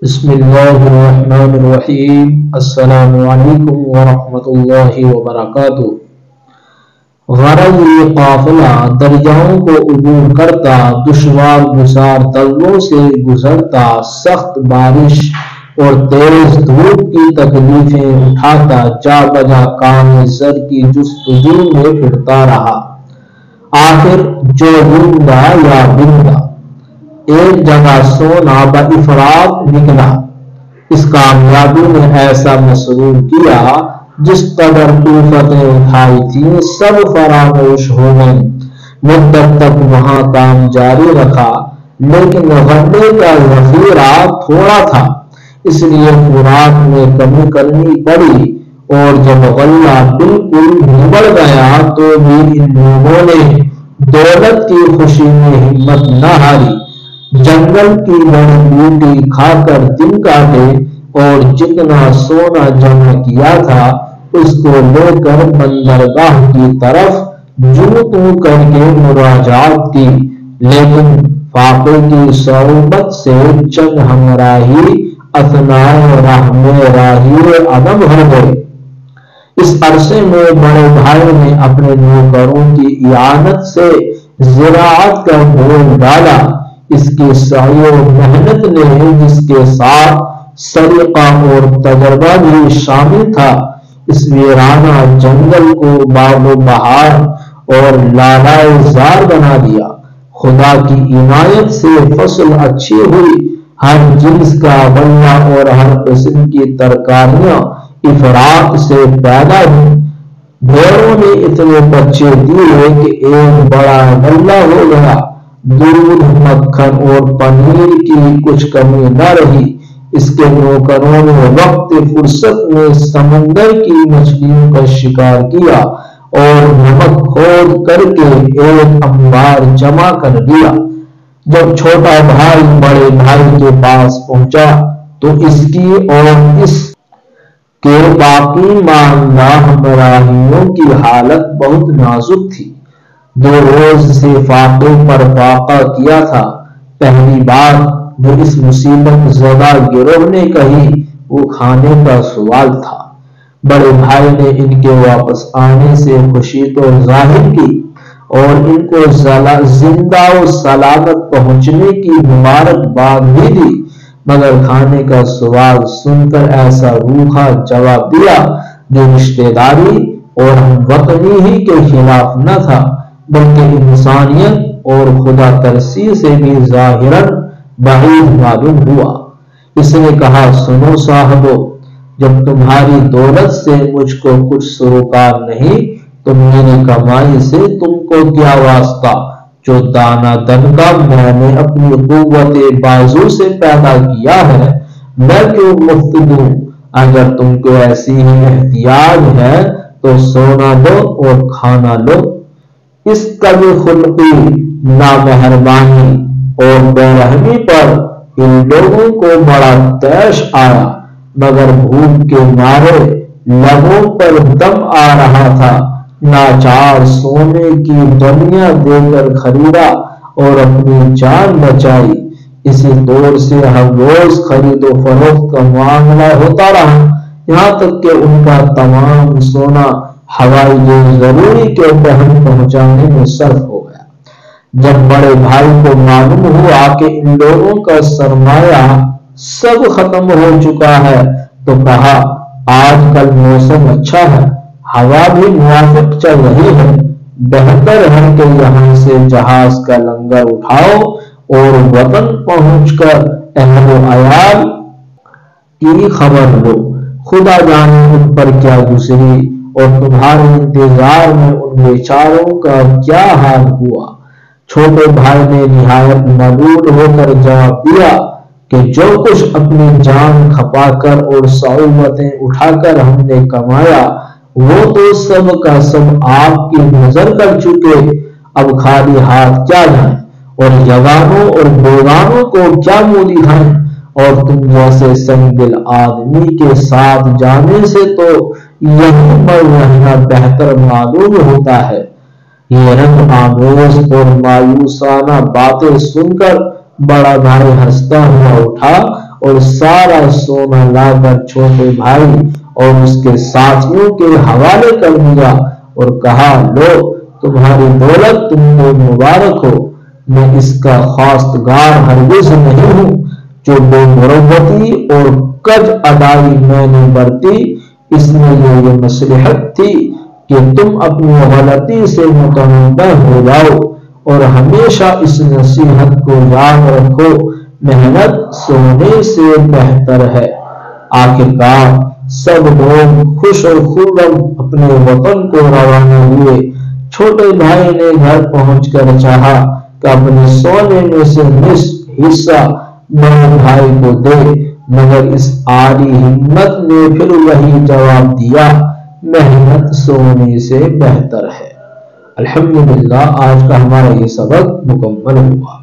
بسم اللہ الرحمن الرحیم۔ السلام علیکم ورحمۃ اللہ وبرکاتہ۔ غرض یہ قافلہ دریاؤں کو عبور کرتا، دشوار گزار تلوں سے گزرتا، سخت بارش اور تیز دھوپ کی تکلیفیں اٹھاتا، جا بجا کام زر کی جستجو میں پھرتا رہا۔ آخر جو بندہ یا بندہ ایک جگہ سونا بافراط نکلا۔ اس کامیابی نے ایسا مسرور کیا، جس قدر الفتیں اٹھائی تھیں سب فراموش ہو گئیں۔ مدت تک وہاں کام جاری رکھا، لیکن غلے کا ذخیرہ تھوڑا تھا، اس لیے خوراک میں کمی کرنی پڑی، اور جب غلہ بالکل نبڑ گیا تو بھی ان لوگوں نے دولت کی خوشی میں ہمت نہ ہاری۔ جنگل کی بڑی بوٹی کھا کر دن کاٹے، اور جتنا سونا جمع کیا تھا اس کو لے کر بندرگاہ کی طرف جوں توں کر کے مراجعات کی، لیکن فاقے کی صعوبت سے چند ہمراہی اثنائے راہ میں راہی عدم ہو گئے۔ اس عرصے میں بڑے بھائی نے اپنے نوکروں کی اعانت سے زراعت کا بول ڈالا۔ اس کی سعی و محنت نے، جس کے ساتھ سلیقہ اور تجربہ بھی شامل تھا، اس ویرانہ جنگل کو باغ و بہار اور لالائے زار بنا دیا۔ خدا کی عنایت سے فصل اچھی ہوئی، ہر جنس کا غلہ اور ہر قسم کی ترکاریاں افراط سے پیدا ہوئی۔ بھیڑوں نے اتنے بچے دیے کہ ایک بڑا غلہ ہو گیا۔ دودھ، مکھن اور پنیر کی کچھ کمی نہ رہی۔ اس کے نوکروں نے وقت فرصت میں سمندر کی مچھلیوں کا شکار کیا اور نمک کھود کر کے ایک انبار جمع کر دیا۔ جب چھوٹا بھائی بڑے بھائی کے پاس پہنچا تو اس کی اور اس کے باقی ماندہ ہمراہیوں کی حالت بہت نازک تھی۔ 2 روز سے فاقے پر فاقہ کیا تھا۔ پہلی بات جو اس مصیبت زدہ گروہ نے کہی وہ کھانے کا سوال تھا۔ بڑے بھائی نے ان کے واپس آنے سے خوشی تو ظاہر کی اور ان کو زندہ و سلامت پہنچنے کی مبارکباد بھی دی، مگر کھانے کا سوال سن کر ایسا روکھا جواب دیا جو رشتہ داری اور ہم وطنی ہی کے خلاف نہ تھا، بلکہ انسانیت اور خدا ترسی سے بھی ظاہراً بعید معلوم ہوا۔ اس نے کہا، سنو صاحبو، جب تمہاری دولت سے مجھ کو کچھ سروکار نہیں تو میری کمائی سے تم کو کیا واسطہ؟ جو دانہ دن کا میں نے اپنی قوت بازو سے پیدا کیا ہے، میں کیوں مفت دوں؟ اگر تم کو ایسی ہی احتیاج ہے تو سونا لو اور کھانا لو۔ اس کم خلقی، نامہربانی اور بے رحمی پر ان لوگوں کو بڑا طیش آیا، مگر بھوک کے مارے لبوں پر دم آ رہا تھا۔ ناچار سونے کی ڈلیاں دے کر خریدا اور اپنی جان بچائی۔ اسی طور سے ہر روز خرید و فروخت کا معاملہ ہوتا رہا، یہاں تک کہ ان کا تمام سونا ہوائی ضروری کے تحت پہنچانے میں صرف ہو گیا۔ جب بڑے بھائی کو معلوم ہوا کہ ان لوگوں کا سرمایہ سب ختم ہو چکا ہے تو کہا، آج کل موسم اچھا ہے، ہوا بھی موافق چل رہی ہے، بہتر ہے کہ یہاں سے جہاز کا لنگر اٹھاؤ اور وطن پہنچ کر اہل و عیال کی خبر لو۔ خدا جانے ان پر کیا گزری اور تمہارے انتظار میں ان بیچاروں کا کیا حال ہوا۔ چھوٹے بھائی نے نہایت ملول ہو کر جواب دیا کہ جو کچھ اپنی جان کھپا کر اور صعوبتیں اٹھا کر ہم نے کمایا وہ تو سب کا سب آپ کی نظر کر چکے، اب خالی ہاتھ کیا جائیں اور یگانوں اور بیگانوں کو کیا منہ دکھائیں، اور تم جیسے سنگ دل آدمی کے ساتھ جانے سے تو یہیں پر رہنا بہتر معلوم ہوتا ہے۔ یہ رنگ آمیز اور مایوسانہ باتیں سن کر بڑا بھائی ہنستا ہوا اٹھا اور سارا سونا لا کر چھوٹے بھائی اور اس کے ساتھیوں کے حوالے کر دیا اور کہا، لو تمہاری دولت تم کو مبارک ہو، میں اس کا خواستگار ہرگز نہیں ہوں۔ جو بے مروتی اور کج ادائی میں نے برتی، اس میں یہ مصلحت تھی کہ تم اپنی غلطی سے متنبہ ہو جاؤ، اور ہمیشہ اس نصیحت کو یاد رکھو، محنت سونے سے بہتر ہے۔ آخرکار سب لوگ خوش و خرم اپنے وطن کو روانہ ہوئے۔ چھوٹے بھائی نے گھر پہنچ کر چاہا کہ اپنے سونے میں سے نصف حصہ بڑے بھائی کو دے، مگر اس عالی ہمت نے پھر وہی جواب دیا، محنت سونے سے بہتر ہے۔ الحمدللہ، آج کا ہمارا یہ سبق مکمل ہوا۔